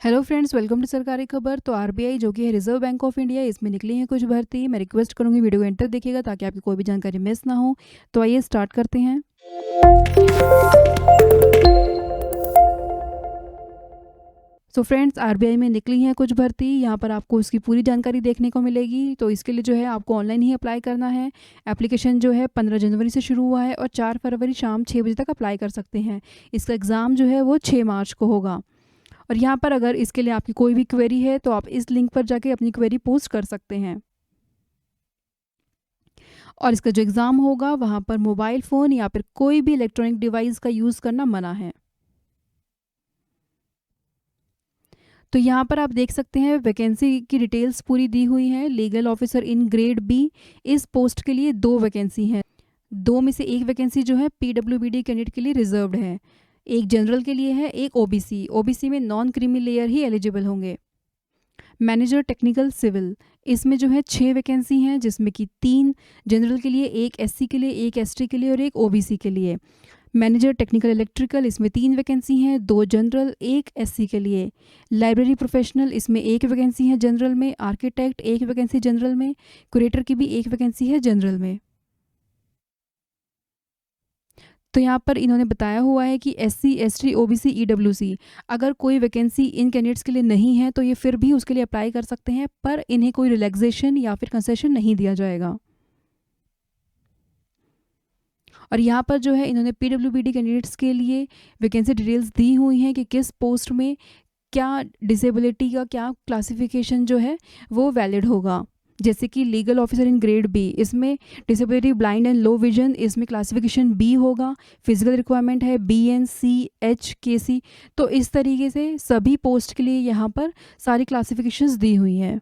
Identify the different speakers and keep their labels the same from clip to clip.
Speaker 1: Hello friends, welcome to सरकारी खबर। तो आरबीआई जो कि है रिजर्व बैंक ऑफ इंडिया, इसमें निकली है कुछ भर्ती। मैं रिक्वेस्ट करूंगी वीडियो को एंड तक देखिएगा ताकि आपकी कोई भी जानकारी मिस ना हो। तो आइए स्टार्ट करते हैं। तो फ्रेंड्स, आरबीआई में निकली है कुछ भर्ती। यहाँ पर आपको उसकी पूरी जानकारी देखने को मिलेगी। तो इसके लिए जो है आपको ऑनलाइन ही अप्लाई करना है। एप्लीकेशन जो है 15 जनवरी से शुरू हुआ है और 4 फरवरी शाम 6 बजे तक अप्लाई कर सकते हैं। इसका एग्ज़ाम जो है वो 6 मार्च को होगा। और यहाँ पर अगर इसके लिए आपकी कोई भी क्वेरी है तो आप इस लिंक पर जाके अपनी क्वेरी पोस्ट कर सकते हैं। और इसका जो एग्ज़ाम होगा वहाँ पर मोबाइल फ़ोन या फिर कोई भी इलेक्ट्रॉनिक डिवाइस का यूज़ करना मना है। तो यहाँ पर आप देख सकते हैं वैकेंसी की डिटेल्स पूरी दी हुई है। Legal officer in grade B, इस पोस्ट के लिए 2 वैकेंसी हैं। 2 में से एक वैकेंसी जो है पीडब्ल्यूबीडी कैंडिडेट के लिए रिजर्व्ड है। एक जनरल के लिए है, एक ओबीसी। ओबीसी में नॉन क्रीमी लेयर ही एलिजिबल होंगे। मैनेजर टेक्निकल सिविल, इसमें जो है 6 वैकेंसी हैं, जिसमें कि 3 जनरल के लिए, एक एससी के लिए, एक एसटी के लिए और एक ओबीसी के लिए। मैनेजर टेक्निकल इलेक्ट्रिकल, इसमें 3 वैकेंसी हैं, 2 जनरल, एक एससी के लिए। लाइब्रेरी प्रोफेशनल, इसमें 1 वैकेंसी है जनरल में। आर्किटेक्ट 1 वैकेंसी जनरल में। क्यूरेटर की भी 1 वैकेंसी है जनरल में। तो यहाँ पर इन्होंने बताया हुआ है कि एससी, एसटी, ओबीसी, ईडब्ल्यूसी, अगर कोई वैकेंसी इन कैंडिडेट्स के लिए नहीं है तो ये फिर भी उसके लिए अप्लाई कर सकते हैं, पर इन्हें कोई रिलैक्सेशन या फिर कंसेशन नहीं दिया जाएगा। और यहाँ पर जो है इन्होंने पीडब्ल्यूबीडी कैंडिडेट्स के लिए वैकेंसी डिटेल्स दी हुई हैं कि किस पोस्ट में क्या डिसेबिलिटी का क्या क्लासिफिकेशन जो है वो वैलिड होगा। जैसे कि legal officer in grade B, इसमें disability blind and low vision, इसमें क्लासिफिकेशन बी होगा। फिजिकल रिक्वायरमेंट है BNC, HKC। तो इस तरीके से सभी पोस्ट के लिए यहाँ पर सारी क्लासिफिकेशंस दी हुई हैं।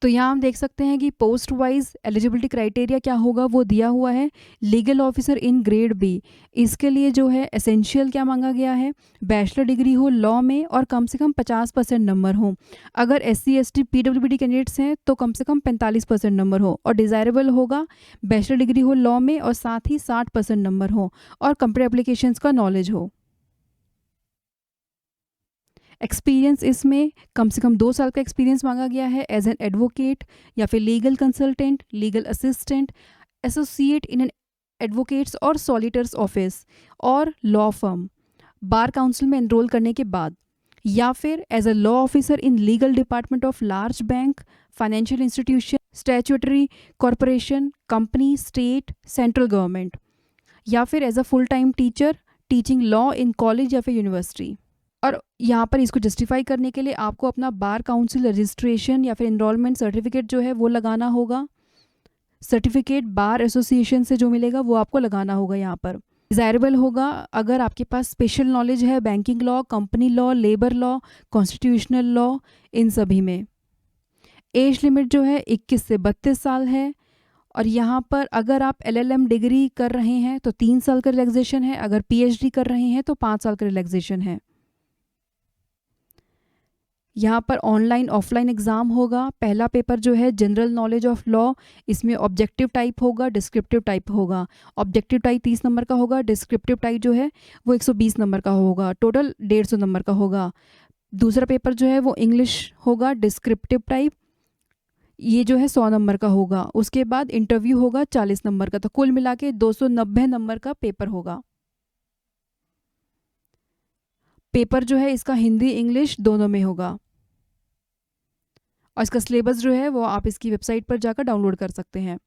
Speaker 1: तो यहाँ हम देख सकते हैं कि पोस्ट वाइज एलिजिबिलिटी क्राइटेरिया क्या होगा वो दिया हुआ है। Legal officer in grade B, इसके लिए जो है एसेंशियल क्या मांगा गया है, बैचलर डिग्री हो लॉ में और कम से कम 50% नंबर हो। अगर SC ST PWBD कैंडिडेट्स हैं तो कम से कम 45% नंबर हो। और डिज़ायरेबल होगा बैचलर डिग्री हो लॉ में और साथ ही 60% नंबर हो और कंप्यूटर एप्लीकेशंस का नॉलेज हो। एक्सपीरियंस, इसमें कम से कम 2 साल का एक्सपीरियंस मांगा गया है एज एन एडवोकेट या फिर legal consultant, legal assistant, associate in an advocates और सॉलिटर्स ऑफिस और लॉ फर्म, बार काउंसिल में एनरोल करने के बाद, या फिर as a law officer in legal department of large bank, financial institution, statutory corporation, company, state, central government, या फिर as a full time teacher teaching law in college या फिर यूनिवर्सिटी। और यहाँ पर इसको जस्टिफाई करने के लिए आपको अपना बार काउंसिल रजिस्ट्रेशन या फिर इनरोलमेंट सर्टिफिकेट जो है वो लगाना होगा। सर्टिफिकेट बार एसोसिएशन से जो मिलेगा वो आपको लगाना होगा। यहाँ पर डिज़ायरेबल होगा अगर आपके पास स्पेशल नॉलेज है banking law, company law, labour law, constitutional law, इन सभी में। एज लिमिट जो है 21 से 32 साल है। और यहाँ पर अगर आप LLM डिग्री कर रहे हैं तो 3 साल का रिलैक्सेशन है। अगर PhD कर रहे हैं तो 5 साल का रिलैक्सेशन है। यहाँ पर ऑनलाइन ऑफलाइन एग्ज़ाम होगा। पहला पेपर जो है जनरल नॉलेज ऑफ लॉ, इसमें ऑब्जेक्टिव टाइप होगा, डिस्क्रिप्टिव टाइप होगा। ऑब्जेक्टिव टाइप 30 नंबर का होगा, डिस्क्रिप्टिव टाइप जो है वो 120 नंबर का होगा। टोटल 150 नंबर का होगा। दूसरा पेपर जो है वो इंग्लिश होगा, डिस्क्रिप्टिव टाइप, ये जो है 100 नंबर का होगा। उसके बाद इंटरव्यू होगा 40 नंबर का। तो कुल मिला के 290 नंबर का पेपर होगा। पेपर जो है इसका हिंदी इंग्लिश दोनों में होगा। और इसका सिलेबस जो है वो आप इसकी वेबसाइट पर जाकर डाउनलोड कर सकते हैं।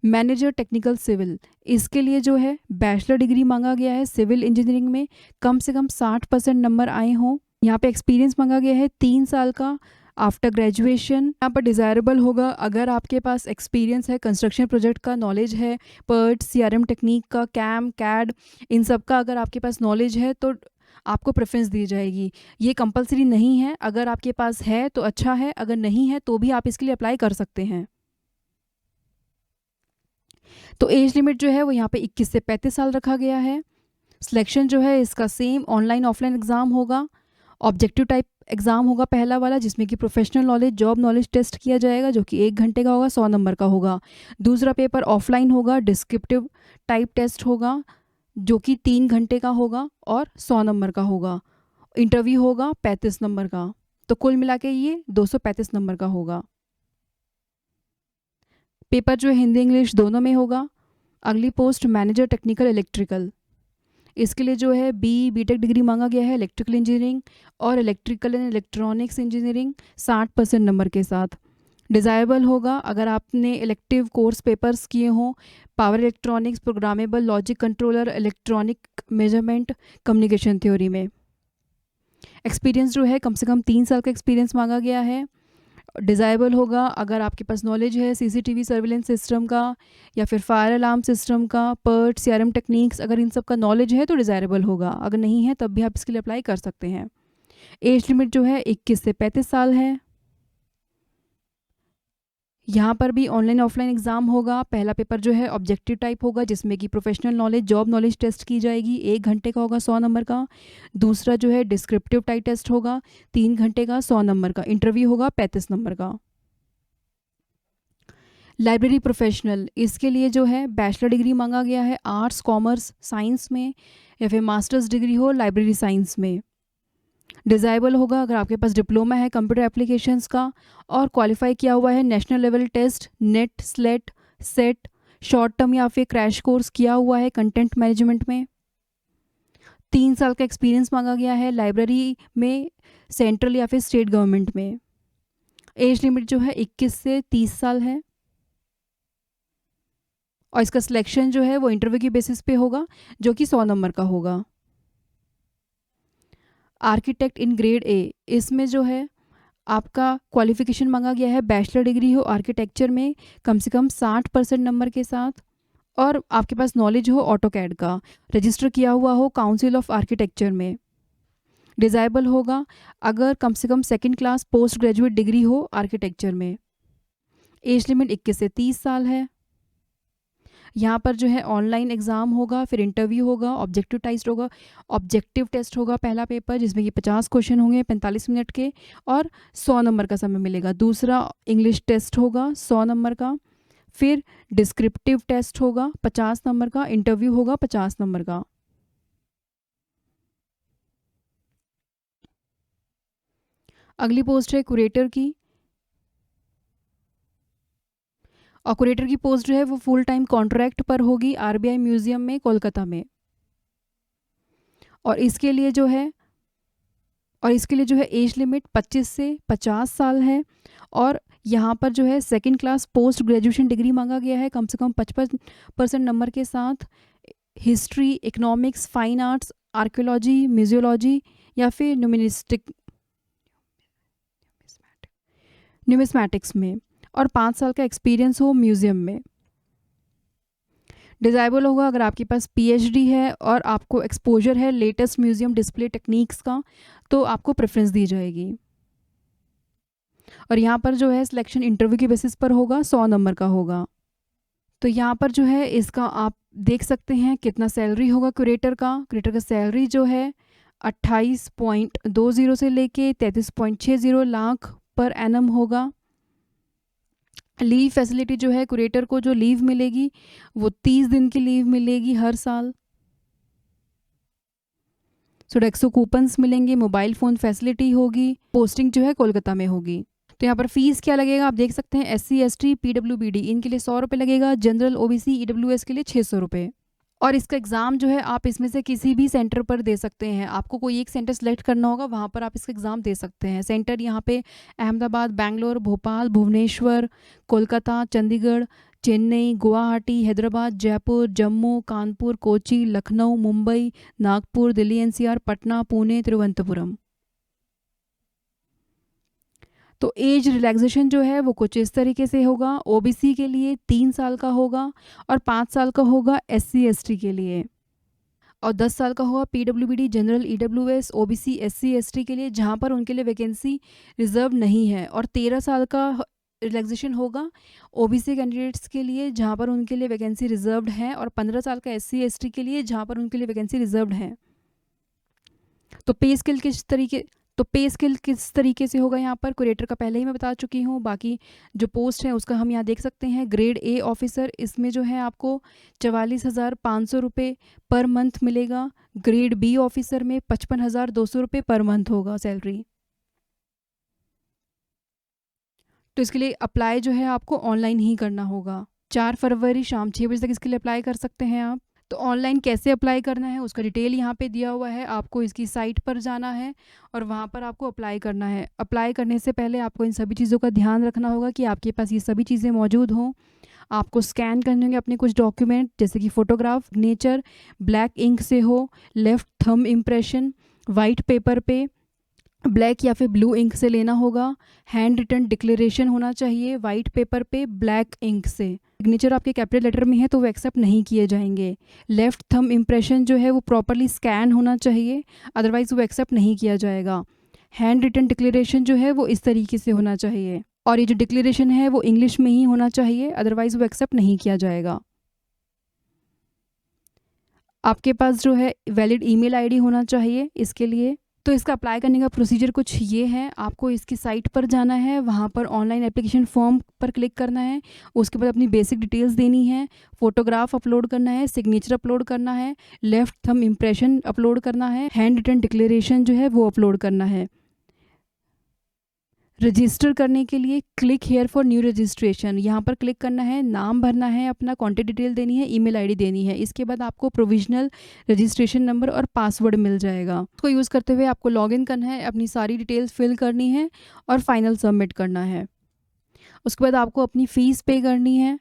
Speaker 1: मैनेजर टेक्निकल सिविल, इसके लिए जो है बैचलर डिग्री मांगा गया है सिविल इंजीनियरिंग में, कम से कम 60% नंबर आए हों। यहाँ पे एक्सपीरियंस मांगा गया है 3 साल का आफ्टर ग्रेजुएशन। यहाँ पर डिज़ायरेबल होगा अगर आपके पास एक्सपीरियंस है, कंस्ट्रक्शन प्रोजेक्ट का नॉलेज है, PERT CRM टेक्निक का, CAM CAD, इन सब का अगर आपके पास नॉलेज है तो आपको प्रेफरेंस दी जाएगी। ये कंपलसरी नहीं है, अगर आपके पास है तो अच्छा है, अगर नहीं है तो भी आप इसके लिए अप्लाई कर सकते हैं। तो एज लिमिट जो है वो यहाँ पे 21 से 35 साल रखा गया है। सिलेक्शन जो है इसका सेम ऑनलाइन ऑफलाइन एग्ज़ाम होगा। ऑब्जेक्टिव टाइप एग्ज़ाम होगा पहला वाला, जिसमें कि professional knowledge, job knowledge test किया जाएगा जो कि 1 घंटे का होगा, 100 नंबर का होगा। दूसरा पेपर ऑफलाइन होगा, डिस्क्रिप्टिव टाइप टेस्ट होगा जो कि 3 घंटे का होगा और 100 नंबर का होगा। इंटरव्यू होगा 35 नंबर का। तो कुल मिला के ये 235 नंबर का होगा। पेपर जो है हिंदी इंग्लिश दोनों में होगा। अगली पोस्ट मैनेजर टेक्निकल इलेक्ट्रिकल, इसके लिए जो है बीटेक डिग्री मांगा गया है इलेक्ट्रिकल इंजीनियरिंग और electrical and electronics engineering 60% number के साथ। डिज़ायरेबल होगा अगर आपने इलेक्टिव कोर्स पेपर्स किए हों, power electronics, programmable logic controller, electronic measurement, communication theory में। एक्सपीरियंस जो है कम से कम 3 साल का एक्सपीरियंस मांगा गया है। डिज़ायरेबल होगा अगर आपके पास नॉलेज है सीसीटीवी सर्विलेंस सिस्टम का या फिर फायर अलार्म सिस्टम का, पर्ट, सीआरएम टेक्निक्स, अगर इन सब का नॉलेज है तो डिज़ायरेबल होगा। अगर नहीं है तब भी आप इसके लिए अप्लाई कर सकते हैं। एज लिमिट जो है 21 से 35 साल है। यहाँ पर भी ऑनलाइन ऑफलाइन एग्ज़ाम होगा। पहला पेपर जो है ऑब्जेक्टिव टाइप होगा जिसमें कि professional knowledge, job knowledge test की जाएगी, 1 घंटे का होगा 100 नंबर का। दूसरा जो है डिस्क्रिप्टिव टाइप टेस्ट होगा 3 घंटे का 100 नंबर का। इंटरव्यू होगा 35 नंबर का। लाइब्रेरी प्रोफेशनल, इसके लिए जो है बैचलर डिग्री मांगा गया है आर्ट्स, कॉमर्स, साइंस में या फिर मास्टर्स डिग्री हो लाइब्रेरी साइंस में। डिज़ायरेबल होगा अगर आपके पास डिप्लोमा है कंप्यूटर एप्लीकेशंस का और क्वालिफाई किया हुआ है national level test, NET, SLET, SET, short term या फिर क्रैश कोर्स किया हुआ है कंटेंट मैनेजमेंट में। 3 साल का एक्सपीरियंस मांगा गया है लाइब्रेरी में, सेंट्रल या फिर स्टेट गवर्नमेंट में। एज लिमिट जो है 21 से 30 साल है और इसका सिलेक्शन जो है वो इंटरव्यू की बेसिस पे होगा जो कि 100 नंबर का होगा। आर्किटेक्ट इन ग्रेड ए, इसमें जो है आपका क्वालिफिकेशन मांगा गया है बैचलर डिग्री हो आर्किटेक्चर में कम से कम 60% नंबर के साथ और आपके पास नॉलेज हो ऑटोकैड का, रजिस्टर किया हुआ हो काउंसिल ऑफ आर्किटेक्चर में। डिज़ायरेबल होगा अगर कम से कम 2nd class post graduate degree हो आर्किटेक्चर में। एज लिमिट 21 से 30 साल है। यहाँ पर जो है ऑनलाइन एग्ज़ाम होगा, फिर इंटरव्यू होगा, ऑब्जेक्टिव टेस्ट होगा पहला पेपर जिसमें कि 50 क्वेश्चन होंगे 45 मिनट के और 100 नंबर का समय मिलेगा। दूसरा इंग्लिश टेस्ट होगा 100 नंबर का, फिर डिस्क्रिप्टिव टेस्ट होगा 50 नंबर का, इंटरव्यू होगा 50 नंबर का। अगली पोस्ट है कुरेटर की, और कुरेटर की पोस्ट जो है वो फुल टाइम कॉन्ट्रैक्ट पर होगी आरबीआई म्यूजियम में कोलकाता में। और इसके लिए जो है एज लिमिट 25 से 50 साल है और यहाँ पर जो है 2nd class post graduation degree मांगा गया है कम से कम 55% नंबर के साथ। History, economics, fine arts, archaeology, museology या फिर न्यूमिस्मैटिक्स में और 5 साल का एक्सपीरियंस हो म्यूज़ियम में। डिज़ायरेबल होगा अगर आपके पास पीएचडी है और आपको एक्सपोजर है लेटेस्ट म्यूज़ियम डिस्प्ले टेक्निक्स का तो आपको प्रेफरेंस दी जाएगी। और यहाँ पर जो है सिलेक्शन इंटरव्यू की बेसिस पर होगा, 100 नंबर का होगा। तो यहाँ पर जो है इसका आप देख सकते हैं कितना सैलरी होगा क्यूरेटर का सैलरी जो है 28.20 से लेके 33.60 लाख पर एनम होगा। लीव फैसिलिटी जो है क्यूरेटर को जो लीव मिलेगी वो 30 दिन की लीव मिलेगी हर साल। सोडेक्सो कूपन्स मिलेंगे, मोबाइल फ़ोन फैसिलिटी होगी। पोस्टिंग जो है कोलकाता में होगी। तो यहाँ पर फीस क्या लगेगा आप देख सकते हैं, SC ST PWBD इनके लिए 100 रुपये लगेगा, जनरल OBC EWS के लिए 600 रुपये। और इसका एग्ज़ाम जो है आप इसमें से किसी भी सेंटर पर दे सकते हैं। आपको कोई एक सेंटर सेलेक्ट करना होगा, वहाँ पर आप इसका एग्ज़ाम दे सकते हैं। सेंटर यहाँ पे अहमदाबाद, बेंगलोर, भोपाल, भुवनेश्वर, कोलकाता, चंडीगढ़, चेन्नई, गुवाहाटी, हैदराबाद, जयपुर, जम्मू, कानपुर, कोची, लखनऊ, मुंबई, नागपुर, दिल्ली NCR, पटना, पुणे, तिरुवनंतपुरम। तो एज रिलैक्सेशन जो है वो कुछ इस तरीके से होगा। OBC के लिए 3 साल का होगा और 5 साल का होगा SC ST के लिए, और 10 साल का होगा PWBD, general, EWS, OBC, SC ST के लिए जहाँ पर उनके लिए वैकेंसी रिजर्व नहीं है, और 13 साल का रिलैक्सेशन होगा OBC कैंडिडेट्स के लिए जहाँ पर उनके लिए वैकेंसी रिजर्व्ड है, और 15 साल का SC ST के लिए जहाँ पर उनके लिए वैकेंसी रिजर्व्ड है। तो पे स्केल किस तरीके से होगा यहाँ पर क्यूरेटर का पहले ही मैं बता चुकी हूँ। बाकी जो पोस्ट है उसका हम यहाँ देख सकते हैं। ग्रेड A ऑफिसर, इसमें जो है आपको 44,500 रुपये पर मंथ मिलेगा। ग्रेड B ऑफिसर में 55,200 रुपये पर मंथ होगा सैलरी। तो इसके लिए अप्लाई जो है आपको ऑनलाइन ही करना होगा। 4 फरवरी शाम 6 बजे तक इसके लिए अप्लाई कर सकते हैं आप। तो ऑनलाइन कैसे अप्लाई करना है उसका डिटेल यहाँ पे दिया हुआ है। आपको इसकी साइट पर जाना है और वहाँ पर आपको अप्लाई करना है। अप्लाई करने से पहले आपको इन सभी चीज़ों का ध्यान रखना होगा कि आपके पास ये सभी चीज़ें मौजूद हों। आपको स्कैन करने होंगे अपने कुछ डॉक्यूमेंट, जैसे कि फ़ोटोग्राफ, सिग्नेचर ब्लैक इंक से हो, left thumb impression white paper पे ब्लैक या फिर ब्लू इंक से लेना होगा, हैंड रिटन डिक्लेरेशन होना चाहिए वाइट पेपर पे ब्लैक इंक से। सिग्नेचर आपके कैपिटल लेटर में है तो वो एक्सेप्ट नहीं किए जाएंगे। लेफ़्ट थंब इम्प्रेशन जो है वो प्रॉपरली स्कैन होना चाहिए, अदरवाइज़ वो एक्सेप्ट नहीं किया जाएगा। हैंड रिटन डिक्लेरेशन जो है वो इस तरीके से होना चाहिए, और ये जो डिक्लेरेशन है वो इंग्लिश में ही होना चाहिए, अदरवाइज़ वो एक्सेप्ट नहीं किया जाएगा। आपके पास जो है वैलिड ईमेल आईडी होना चाहिए इसके लिए। तो इसका अप्लाई करने का प्रोसीजर कुछ ये है। आपको इसकी साइट पर जाना है, वहाँ पर ऑनलाइन एप्लीकेशन फॉर्म पर क्लिक करना है, उसके बाद अपनी बेसिक डिटेल्स देनी है, फ़ोटोग्राफ अपलोड करना है, सिग्नेचर अपलोड करना है, लेफ़्ट थंब इम्प्रेशन अपलोड करना है, हैंड रिटन डिक्लेरेशन जो है वो अपलोड करना है। रजिस्टर करने के लिए click here for new registration, यहाँ पर क्लिक करना है, नाम भरना है, अपना कॉन्टैक्ट डिटेल देनी है, ईमेल आईडी देनी है। इसके बाद आपको प्रोविजनल रजिस्ट्रेशन नंबर और पासवर्ड मिल जाएगा। उसको यूज़ करते हुए आपको लॉगिन करना है, अपनी सारी डिटेल्स फिल करनी है और फाइनल सबमिट करना है। उसके बाद आपको अपनी फ़ीस पे करनी है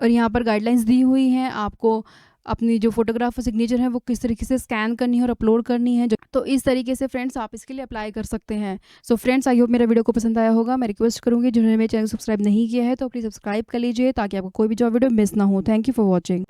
Speaker 1: और यहाँ पर गाइडलाइंस दी हुई हैं। आपको अपनी जो फोटोग्राफ और सिग्नेचर है वो किस तरीके से स्कैन करनी है और अपलोड करनी है। तो इस तरीके से फ्रेंड्स आप इसके लिए अप्लाई कर सकते हैं। सो फ्रेंड्स, आई होप मेरा वीडियो को पसंद आया होगा। मैं रिक्वेस्ट करूँगी जिन्होंने मेरे चैनल को सब्सक्राइब नहीं किया है तो प्लीज़ सब्सक्राइब कर लीजिए ताकि आपको कोई भी जॉब वीडियो मिस ना हो। Thank you for watching.